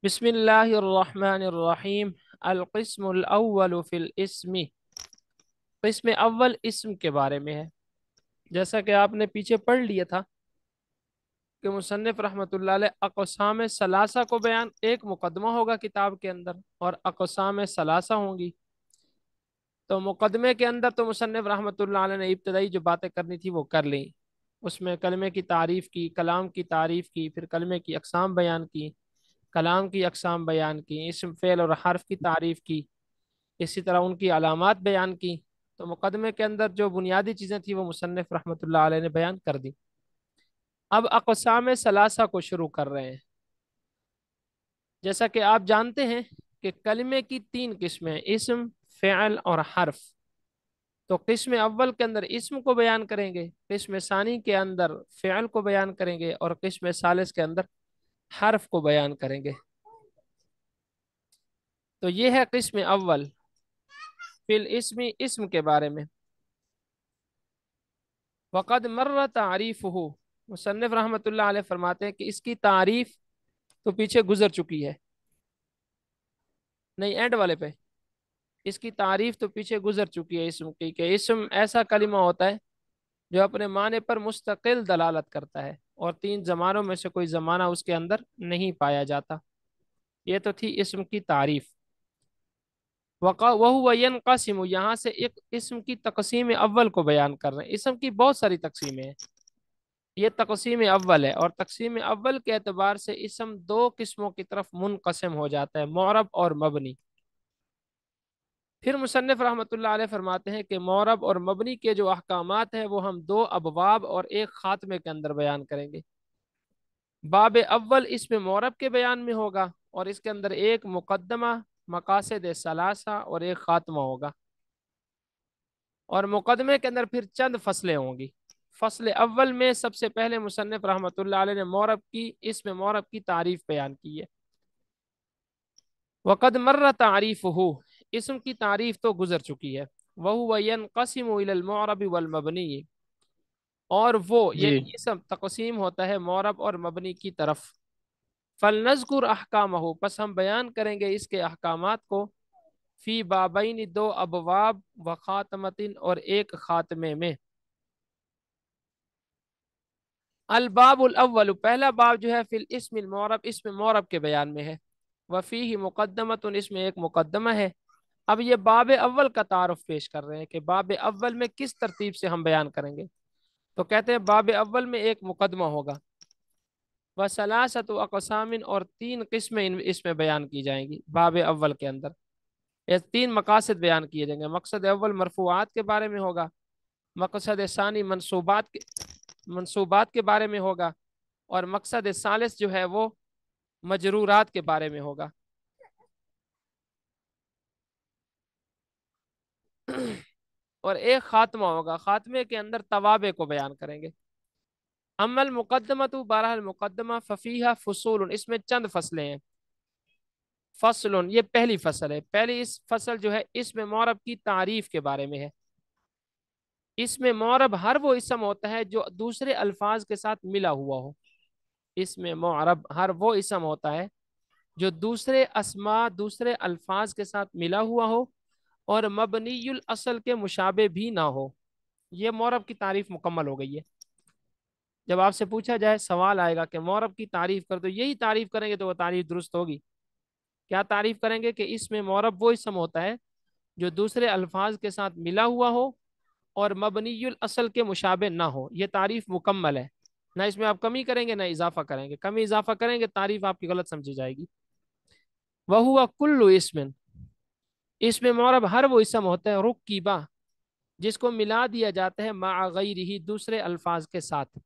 بسم اللہ الرحمن الرحیم۔ القسم الاول فی الاسم، قسم اول اسم کے بارے میں ہے۔ جیسا کہ آپ نے پیچھے پڑھ لیا تھا کہ مصنف رحمۃ اللہ علیہ اقسام ثلاثہ کو بیان، ایک مقدمہ ہوگا کتاب کے اندر اور اقسام ثلاثہ ہوں گی۔ تو مقدمے کے اندر تو مصنف رحمۃ اللہ علیہ نے ابتدائی جو باتیں کرنی تھی وہ کر لیں۔ اس میں کلمے کی تعریف کی، کلام کی تعریف کی، پھر کلمے کی اقسام بیان کی، کلام کی اقسام بیان کی، اسم فعل اور حرف کی تعریف کی، اسی طرح ان کی علامات بیان کی۔ تو مقدمے کے اندر جو بنیادی چیزیں تھیں وہ مصنف رحمۃ اللہ علیہ نے بیان کر دی۔ اب اقسام ثلاثہ کو شروع کر رہے ہیں۔ جیسا کہ آپ جانتے ہیں کہ کلمے کی تین قسمیں، اسم، فعل اور حرف۔ تو قسم اول کے اندر اسم کو بیان کریں گے، قسم ثانی کے اندر فعل کو بیان کریں گے، اور قسم ثالث کے اندر حرف کو بیان کریں گے۔ تو یہ ہے قسم اول فی الاسم، اسم کے بارے میں۔ وقد مر تعریفہ، مصنف رحمۃ اللہ علیہ فرماتے ہیں کہ اس کی تعریف تو پیچھے گزر چکی ہے، نہیں اینڈ والے پہ، اس کی تعریف تو پیچھے گزر چکی ہے اسم کی، کہ اسم ایسا کلمہ ہوتا ہے جو اپنے معنی پر مستقل دلالت کرتا ہے اور تین زمانوں میں سے کوئی زمانہ اس کے اندر نہیں پایا جاتا۔ یہ تو تھی اسم کی تعریف۔ وَهُوَ يَنْقَسِمُ، یہاں سے ایک اسم کی تقسیم اول کو بیان کر رہے ہیں۔ اسم کی بہت ساری تقسیمیں ہیں، یہ تقسیم اول ہے، اور تقسیم اول کے اعتبار سے اسم دو قسموں کی طرف منقسم ہو جاتا ہے، معرب اور مبنی۔ پھر مصنف رحمۃ اللہ علیہ فرماتے ہیں کہ معرب اور مبنی کے جو احکامات ہیں وہ ہم دو ابواب اور ایک خاتمے کے اندر بیان کریں گے۔ باب اول اس میں معرب کے بیان میں ہوگا، اور اس کے اندر ایک مقدمہ، مقاصد ثلاثہ، اور ایک خاتمہ ہوگا، اور مقدمے کے اندر پھر چند فصلیں ہوں گی۔ فصل اول میں سب سے پہلے مصنف رحمۃ اللہ علیہ نے معرب کی، اس میں معرب کی تعریف بیان کی ہے۔ وقد مر تعریفہ، اسم کی تعریف تو گزر چکی ہے۔ وَهُوَ يَنْقَسِمُ إِلَى الْمُعْرَبِ وَالْمَبْنِيِّ، اور وہ جی یعنی اسم تقسیم ہوتا ہے معرب اور مبنی کی طرف۔ فَلْنَذْكُرْ أَحْكَامَهُ، پس ہم بیان کریں گے اس کے احکامات کو، فی بابین، دو ابواب، و خاتمتن، اور ایک خاتمے میں۔ الباب الاول، پہلا باب جو ہے فی الاسم المعرب، اسم معرب کے بیان میں ہے۔ وفیہ مقدمۃ، اس میں ایک مقدمہ ہے۔ اب یہ باب اول کا تعارف پیش کر رہے ہیں کہ باب اول میں کس ترتیب سے ہم بیان کریں گے۔ تو کہتے ہیں باب اول میں ایک مقدمہ ہوگا، وثلاثۃ اقسام، اور تین قسمیں اس میں بیان کی جائیں گی باب اول کے اندر۔ یہ تین مقاصد بیان کیے جائیں گے۔ مقصد اول مرفوعات کے بارے میں ہوگا، مقصد ثانی منصوبات کے بارے میں ہوگا، اور مقصد ثالث جو ہے وہ مجرورات کے بارے میں ہوگا۔ اور ایک خاتمہ ہوگا، خاتمے کے اندر توابع کو بیان کریں گے۔ اما المقدمۃ، بہرحال مقدمہ، ففیہا فصول، اس میں چند فصلیں ہیں۔ فصل، یہ پہلی فصل ہے۔ پہلی اس فصل جو ہے اسم معرب کی تعریف کے بارے میں ہے۔ اسم معرب ہر وہ اسم ہوتا ہے جو دوسرے الفاظ کے ساتھ ملا ہوا ہو۔ اسم معرب ہر وہ اسم ہوتا ہے جو دوسرے اسما، دوسرے الفاظ کے ساتھ ملا ہوا ہو، اور مبنی الاصل کے مشابہ بھی نہ ہو۔ یہ معرب کی تعریف مکمل ہو گئی ہے۔ جب آپ سے پوچھا جائے، سوال آئے گا کہ معرب کی تعریف کر دو، یہی تعریف کریں گے تو وہ تعریف درست ہوگی۔ کیا تعریف کریں گے؟ کہ اس میں معرب وہ اسم ہوتا ہے جو دوسرے الفاظ کے ساتھ ملا ہوا ہو اور مبنی الاصل کے مشابہ نہ ہو۔ یہ تعریف مکمل ہے، نہ اس میں آپ کمی کریں گے نہ اضافہ کریں گے۔ کمی اضافہ کریں گے تعریف آپ کی غلط سمجھی جائے گی۔ وَهُوَ كُلُّ اسم، اس میں معرب ہر وہ اسم ہوتا ہے، رکیبہ، جس کو ملا دیا جاتا ہے، مع غیرہ، دوسرے الفاظ کے ساتھ،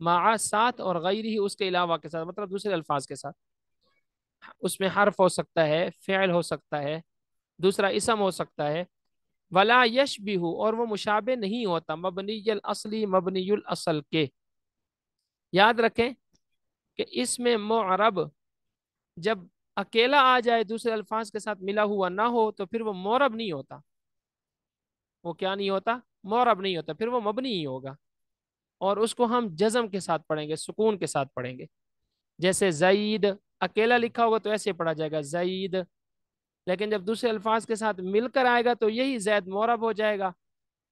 مع ساتھ، اور غیرہ اس کے علاوہ کے ساتھ، مطلب دوسرے الفاظ کے ساتھ۔ اس میں حرف ہو سکتا ہے، فعل ہو سکتا ہے، دوسرا اسم ہو سکتا ہے۔ ولا یشبہ، اور وہ مشابہ نہیں ہوتا، مبنی الاصلی، مبنی الاصل کے۔ یاد رکھیں کہ اس میں معرب جب اکیلا آ جائے، دوسرے الفاظ کے ساتھ ملا ہوا نہ ہو، تو پھر وہ معرب نہیں ہوتا۔ وہ کیا نہیں ہوتا؟ معرب نہیں ہوتا، پھر وہ مبنی ہی ہوگا، اور اس کو ہم جزم کے ساتھ پڑھیں گے، سکون کے ساتھ پڑھیں گے۔ جیسے زید، اکیلا لکھا ہوگا تو ایسے پڑھا جائے گا زید، لیکن جب دوسرے الفاظ کے ساتھ مل کر آئے گا تو یہی زید معرب ہو جائے گا،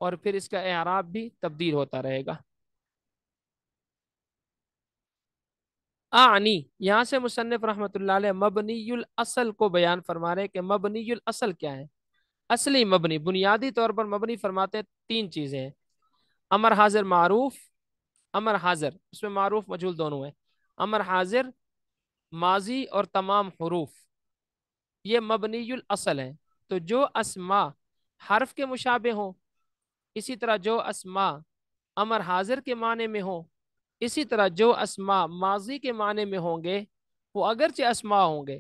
اور پھر اس کا اعراب بھی تبدیل ہوتا رہے گا۔ آنی، یہاں سے مصنف رحمۃ اللہ علیہ مبنی الاصل کو بیان فرما رہے ہیں کہ مبنی الاصل کیا ہے۔ اصلی مبنی، بنیادی طور پر مبنی فرماتے ہیں تین چیزیں ہیں: امر حاضر معروف، امر حاضر اس میں معروف مجہول دونوں ہیں، امر حاضر ماضی اور تمام حروف، یہ مبنی الاصل ہے۔ تو جو اسما حرف کے مشابہ ہوں، اسی طرح جو اسما امر حاضر کے معنی میں ہوں، اسی طرح جو اسما ماضی کے معنی میں ہوں گے، وہ اگرچہ اسما ہوں گے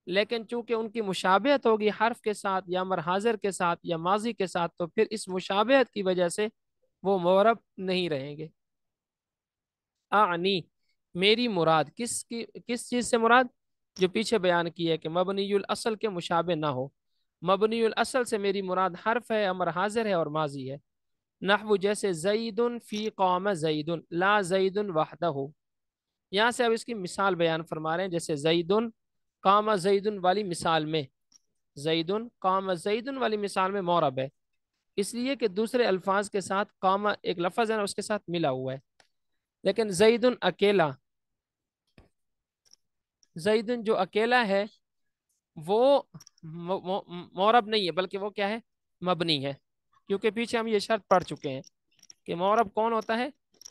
لیکن چونکہ ان کی مشابہت ہوگی حرف کے ساتھ یا امر حاضر کے ساتھ یا ماضی کے ساتھ، تو پھر اس مشابہت کی وجہ سے وہ معرب نہیں رہیں گے۔ اعنی، میری مراد، کس چیز سے مراد؟ جو پیچھے بیان کی ہے کہ مبنی الاصل کے مشابہ نہ ہو۔ مبنی الاصل سے میری مراد حرف ہے، امر حاضر ہے اور ماضی ہے۔ نحو جیسے زید فی قام زید لا زید وحدہ، یہاں سے اب اس کی مثال بیان فرما رہے ہیں، جیسے زید قام زید والی مثال میں، زید قام زید والی مثال میں معرب ہے، اس لیے کہ دوسرے الفاظ کے ساتھ قام ایک لفظ ہے نا، اس کے ساتھ ملا ہوا ہے۔ لیکن زید اکیلا، زید جو اکیلا ہے وہ معرب نہیں ہے، بلکہ وہ کیا ہے؟ مبنی ہے، کیونکہ پیچھے ہم یہ شرط پڑھ چکے ہیں کہ معرب کون ہوتا ہے؟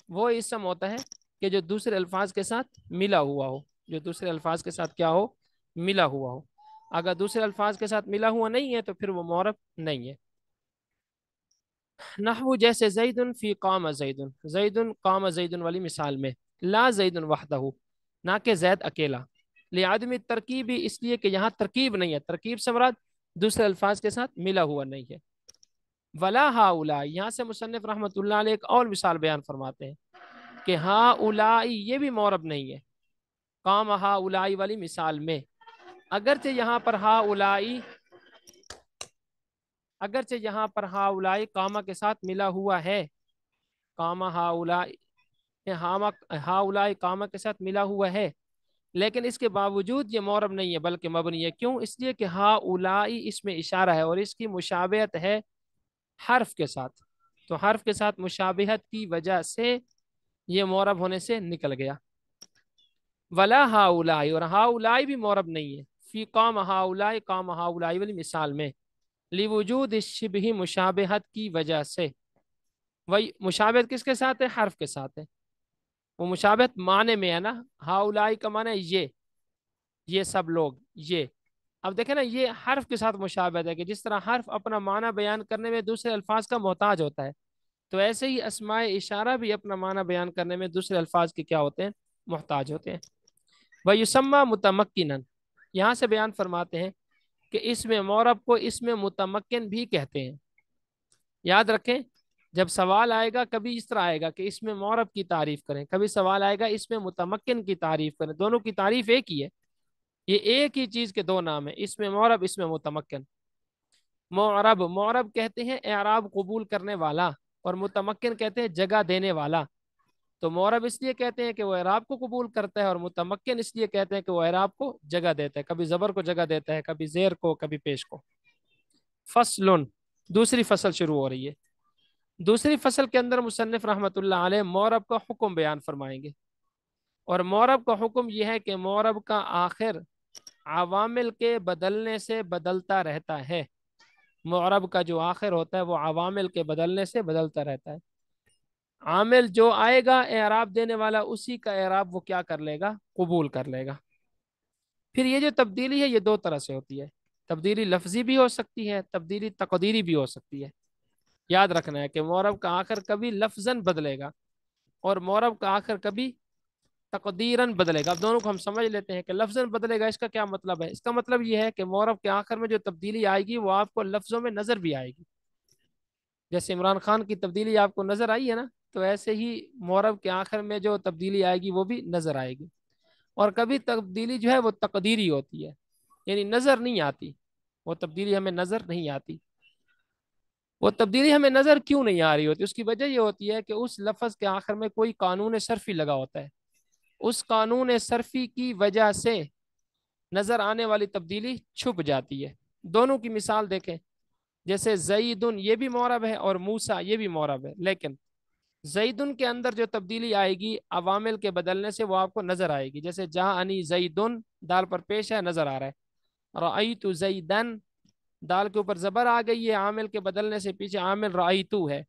وہ اسم ہوتا ہے کہ جو دوسرے الفاظ کے ساتھ ملا ہوا ہو، جو دوسرے الفاظ کے ساتھ کیا ہو؟ ملا ہوا ہو۔ اگر دوسرے الفاظ کے ساتھ ملا ہوا نہیں ہے تو پھر وہ معرب نہیں ہے۔ نحو جیسے زید فی قام زید، زید قام زید والی مثال میں، لا زید وحدہ، نہ کہ زید اکیلا، لعدم ترکیب، اس لیے کہ یہاں ترکیب نہیں ہے، ترکیب سے مراد دوسرے الفاظ کے ساتھ ملا ہوا نہیں ہے۔ ولا ہاؤلا، یہاں سے مصنف رحمۃ اللہ علیہ ایک اور مثال بیان فرماتے ہیں کہ ہاؤلائی یہ بھی معرب نہیں ہے، قام ہاؤلائی والی مثال میں، اگرچہ یہاں پر ہاؤلائی، اگرچہ یہاں پر ہاؤلائی قامہ کے ساتھ ملا ہوا ہے، قامہ ہاؤلائی، ہاؤلائی قامہ کے ساتھ ملا ہوا ہے، لیکن اس کے باوجود یہ معرب نہیں ہے بلکہ مبنی ہے۔ کیوں؟ اس لیے کہ ہاؤلائی اس میں اشارہ ہے اور اس کی مشابہت ہے حرف کے ساتھ، تو حرف کے ساتھ مشابہت کی وجہ سے یہ معرب ہونے سے نکل گیا۔ ولا ہاؤلائی، اور ہاؤلائی بھی معرب نہیں ہے، فی قام ہاؤلائی قام ہاؤلائی والی مثال میں، لوجود شبہ مشابہت کی وجہ سے۔ وہی مشابہت کس کے ساتھ ہے؟ حرف کے ساتھ ہے، وہ مشابہت معنی میں ہے نا، ہاؤلائی کا معنی ہے یہ سب لوگ، یہ اب دیکھیں نا، یہ حرف کے ساتھ مشابہت ہے کہ جس طرح حرف اپنا معنی بیان کرنے میں دوسرے الفاظ کا محتاج ہوتا ہے، تو ایسے ہی اسماء اشارہ بھی اپنا معنی بیان کرنے میں دوسرے الفاظ کے کیا ہوتے ہیں؟ محتاج ہوتے ہیں۔ وَيُسَمَّى مُتَمَكِّنًا، یہاں سے بیان فرماتے ہیں کہ اس میں معرب کو اس میں متمکن بھی کہتے ہیں۔ یاد رکھیں، جب سوال آئے گا کبھی اس طرح آئے گا کہ اس میں معرب کی تعریف کریں، کبھی سوال آئے گا اس میں متمکن کی تعریف کریں، دونوں کی تعریف ایک ہی ہے، یہ ایک ہی چیز کے دو نام ہیں، اس میں معرب اس میں متمکن۔ معرب کہتے ہیں اعراب قبول کرنے والا، اور متمکن کہتے ہیں جگہ دینے والا۔ تو معرب اس لیے کہتے ہیں کہ وہ اعراب کو قبول کرتا ہے، اور متمکن اس لیے کہتے ہیں کہ وہ اعراب کو جگہ دیتا ہے، کبھی زبر کو جگہ دیتا ہے، کبھی زیر کو، کبھی پیش کو۔ فصل، دوسری فصل شروع ہو رہی ہے۔ دوسری فصل کے اندر مصنف رحمۃ اللہ علیہ معرب کا حکم بیان فرمائیں گے، اور معرب کا حکم یہ ہے کہ معرب کا آخر عوامل کے بدلنے سے بدلتا رہتا ہے، معرب کا جو آخر ہوتا ہے وہ عوامل کے بدلنے سے بدلتا رہتا ہے۔ عامل جو آئے گا اعراب دینے والا، اسی کا اعراب وہ کیا کر لے گا؟ قبول کر لے گا۔ پھر یہ جو تبدیلی ہے یہ دو طرح سے ہوتی ہے، تبدیلی لفظی بھی ہو سکتی ہے، تبدیلی تقدیری بھی ہو سکتی ہے۔ یاد رکھنا ہے کہ معرب کا آخر کبھی لفظاً بدلے گا اور معرب کا آخر کبھی تقدیراً بدلے گا۔ اب دونوں کو ہم سمجھ لیتے ہیں کہ لفظاً بدلے گا اس کا کیا مطلب ہے؟ اس کا مطلب یہ ہے کہ معرب کے آخر میں جو تبدیلی آئے گی وہ آپ کو لفظوں میں نظر بھی آئے گی، جیسے عمران خان کی تبدیلی آپ کو نظر آئی ہے نا، تو ایسے ہی معرب کے آخر میں جو تبدیلی آئے گی وہ بھی نظر آئے گی۔ اور کبھی تبدیلی جو ہے وہ تقدیری ہوتی ہے، یعنی نظر نہیں آتی، وہ تبدیلی ہمیں نظر نہیں آتی۔ وہ تبدیلی ہمیں نظر کیوں نہیں آ رہی ہوتی؟ اس کی وجہ یہ ہوتی ہے کہ اس لفظ کے آخر میں کوئی قانون صرفی لگا ہوتا ہے، اس قانون صرفی کی وجہ سے نظر آنے والی تبدیلی چھپ جاتی ہے۔ دونوں کی مثال دیکھیں، جیسے زیدن یہ بھی معرب ہے اور موسیٰ یہ بھی معرب ہے، لیکن زیدن کے اندر جو تبدیلی آئے گی عوامل کے بدلنے سے وہ آپ کو نظر آئے گی، جیسے جاءنی زیدن دال پر پیش ہے، نظر آ رہا ہے، رأیت زیدن دال کے اوپر زبر آ گئی ہے، عامل کے بدلنے سے پیچھے عامل رأیتو ہے،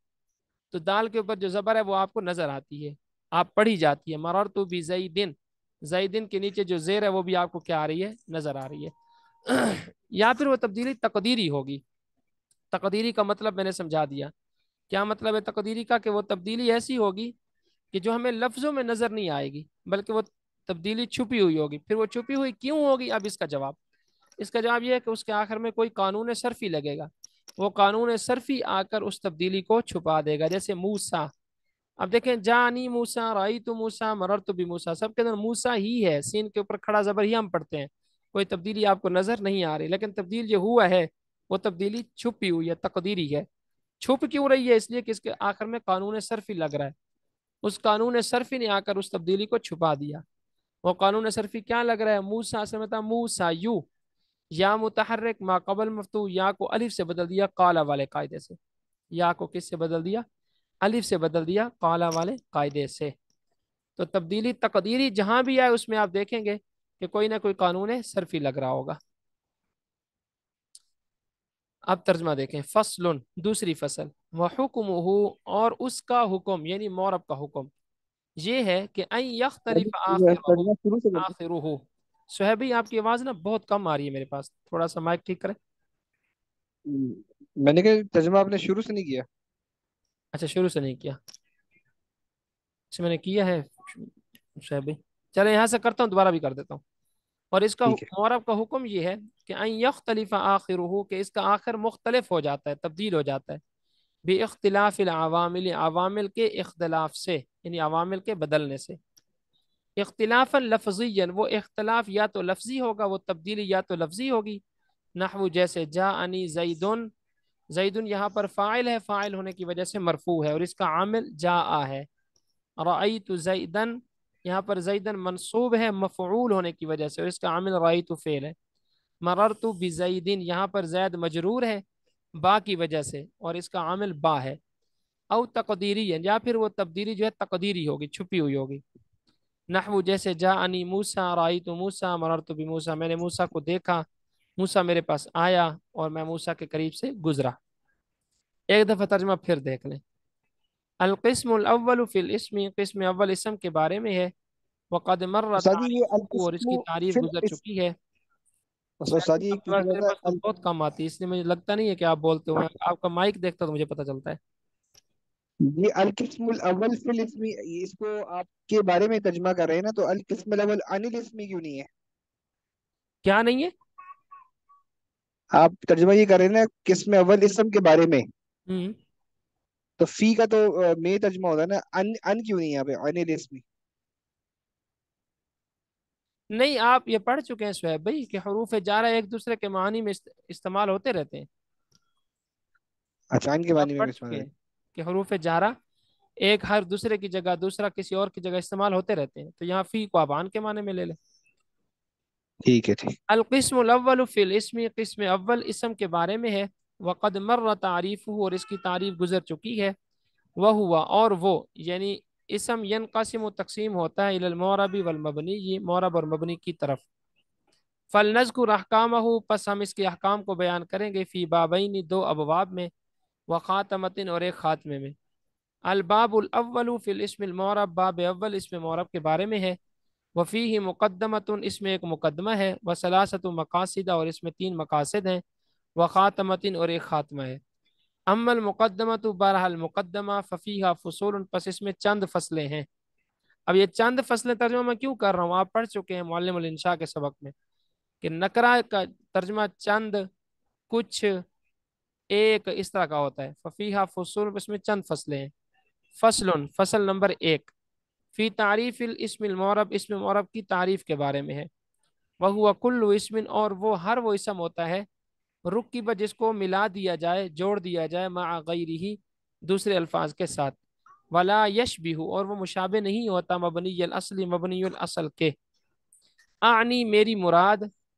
تو دال کے اوپر جو زبر ہے وہ آپ کو نظر آتی ہے، آپ پڑھی جاتی ہے۔ مررت بزیدن، زیدن کے نیچے جو زیر ہے وہ بھی آپ کو کیا آ رہی ہے، نظر آ رہی ہے۔ یا پھر وہ تبدیلی تقدیری ہوگی۔ تقدیری کا مطلب میں نے سمجھا دیا۔ کیا مطلب ہے تقدیری کا؟ کہ وہ تبدیلی ایسی ہوگی کہ جو ہمیں لفظوں میں نظر نہیں آئے گی، بلکہ وہ تبدیلی چھپی ہوئی ہوگی۔ پھر وہ چھپی ہوئی کیوں ہوگی؟ اب اس کا جواب یہ ہے کہ اس کے آخر میں کوئی قانون صرفی لگے گا، وہ قانون صرفی آ کر اس تبدیلی کو چھپا دے گا۔ جیسے موسیٰ، اب دیکھیں جانی موسیٰ، رأیت موسیٰ، مررت بموسیٰ، سب کے اندر موسیٰ ہی ہے، سین کے اوپر کھڑا زبر ہی ہم پڑھتے ہیں، کوئی تبدیلی آپ کو نظر نہیں آ رہی، لیکن تبدیل جو ہوا ہے وہ تبدیلی چھپی ہوئی ہے، تقدیری ہے۔ چھپ کیوں رہی ہے؟ اس لیے کہ اس کے آخر میں قانون صرفی لگ رہا ہے، اس قانون صرفی نے آ کر اس تبدیلی کو چھپا دیا۔ وہ قانون صرفی کیا لگ رہا ہے؟ موسیٰ سے مطلب موسیٰ یو، یا متحرک ما قبل مفتوح، یا کو الف سے بدل دیا قالا والے قاعدے سے، یا کو کس سے بدل دیا؟ الف سے بدل دیا قالا والے قاعدے سے۔ تو تبدیلی تقدیری جہاں بھی آئے اس میں آپ دیکھیں گے کہ کوئی نہ کوئی قانون صرفی لگ رہا ہوگا۔ اب ترجمہ دیکھیں، فصل دوسری فصل، وحکمہ اور اس کا حکم یعنی مورب کا حکم یہ ہے کہ ان یختلف آخرہ ترجمہ شروع سے کرتے آخرہ۔ صہیبی آپ کی آواز نا بہت کم آ رہی ہے میرے پاس، تھوڑا سا مائک ٹھیک کریں۔ ہیں؟ میں نے کہا ترجمہ آپ نے شروع سے نہیں کیا؟ اچھا شروع سے نہیں کیا، اچھا میں نے کیا ہے صہیبی، چلے یہاں سے کرتا ہوں، دوبارہ بھی کر دیتا ہوں۔ اور اس کا ٹھیک ہے۔ مورب کا حکم یہ ہے کہ ان یختلف آخرہ، کہ اس کا آخر مختلف ہو جاتا ہے، تبدیل ہو جاتا ہے، بے اختلاف العوامل، عوامل کے اختلاف سے، یعنی عوامل کے بدلنے سے۔ اختلافا لفظیا، وہ اختلاف یا تو لفظی ہوگا، وہ تبدیلی یا تو لفظی ہوگی، نحو جیسے جاءنی زیدن، زیدن یہاں پر فاعل ہے، فاعل ہونے کی وجہ سے مرفوع ہے اور اس کا عامل جاء ہے۔ رأیت زیدن، یہاں پر زیدن منصوب ہے مفعول ہونے کی وجہ سے اور اس کا عامل رأیت فعل ہے۔ مررت بزیدن، یہاں پر زید مجرور ہے با کی وجہ سے اور اس کا عامل با ہے۔ او تقدیری ہے، یا پھر وہ تبدیلی جو ہے تقدیری ہوگی، چھپی ہوئی ہوگی، نحو جیسے جاءنی موسیٰ، رأیت موسیٰ، مررت بموسیٰ، میں نے موسیٰ کو دیکھا، موسیٰ میرے پاس آیا اور میں موسیٰ کے قریب سے گزرا۔ ایک دفعہ ترجمہ پھر دیکھ لیں۔ القسم الاول فی الاسم، قسم اول اسم کے بارے میں ہے، وقد مر استاد جی یہ تعریفہ، اور اس القسم کی تعریف فی گزر الاسم، چکی ہے۔ استاد جی ایک آپ پوچھنا میرے تھا پاس تو بہت کم آتی ہے، اس لیے مجھے لگتا نہیں ہے کہ آپ بولتے ہو، میں آپ کا مائک دیکھتا تو مجھے پتہ چلتا ہے۔ یہ القسم الاول فی الاسم، اس کو آپ کے بارے میں ترجمہ کر رہے ہیں نا، تو القسم الاول عن الاسم کیوں نہیں ہے؟ کیا نہیں ہے؟ آپ ترجمہ یہ کر رہے ہیں نا قسم اول اسم کے بارے میں، ہم تو فی کا تو میں ترجمہ ہوتا ہے نا، ان کیوں نہیں ہے یہاں پہ عن الاسم؟ نہیں، آپ یہ پڑھ چکے ہیں شعیب بھائی کہ حروف جارہ ایک دوسرے کے معنی میں استعمال ہوتے رہتے ہیں، اچھا، ان کے معنی آپ میں پڑھ بھی چکے استعمال ہے۔ ہیں کہ حروف جارہ ایک ہر دوسرے کی جگہ، دوسرا کسی اور کی جگہ استعمال ہوتے رہتے ہیں، تو یہاں فی کو ابان کے معنی میں لے لیں۔ ٹھیک ہے ٹھیک۔ القسم الاول فی الاسم، قسم اول اسم کے بارے میں ہے، وقد مر تعریفہ، اور اس کی تعریف گزر چکی ہے، وہ ہوا اور وہ، یعنی اسم ینقسم و تقسیم ہوتا ہے الی المعرب والمبنی، یہ معرب اور مبنی کی طرف۔ فلنذکر احکامہ، پس ہم اس کے احکام کو بیان کریں گے، فی بابین، دو ابواب میں، وخاتمتن، اور ایک خاتمے میں۔ الباب الاول فی الاسم المعرب، باب اول اسم معرب کے بارے میں ہے، وفیہ مقدمۃ، اس میں ایک مقدمہ ہے، وثلاثۃ مقاصد، اور اس میں تین مقاصد ہیں، وخاتمۃ، اور ایک خاتمہ ہے۔ اما المقدمۃ، بہرحال مقدمہ، ففیہا فصول، پس اس میں چند فصلیں ہیں۔ اب یہ چند فصلیں ترجمہ میں کیوں کر رہا ہوں؟ آپ پڑھ چکے ہیں معلم الانشاء کے سبق میں کہ نکرہ کا ترجمہ چند، کچھ، ایک، اس طرح کا ہوتا ہے۔ ففیہا فصول، اس میں چند فصلیں ہیں۔ فصل، فصل نمبر ایک، فی تعریف الاسم المعرب، اسم معرب کی تعریف کے بارے میں ہے، وہو کل اسم، اور وہ ہر وہ اسم ہوتا ہے، رکب، جس کو ملا دیا جائے، جوڑ دیا جائے، مع غیرہ، دوسرے الفاظ کے ساتھ، ولا یشبہ، اور وہ مشابہ نہیں ہوتا، مبنی الاصل، مبنی الاصل کے، اعنی، میری مراد،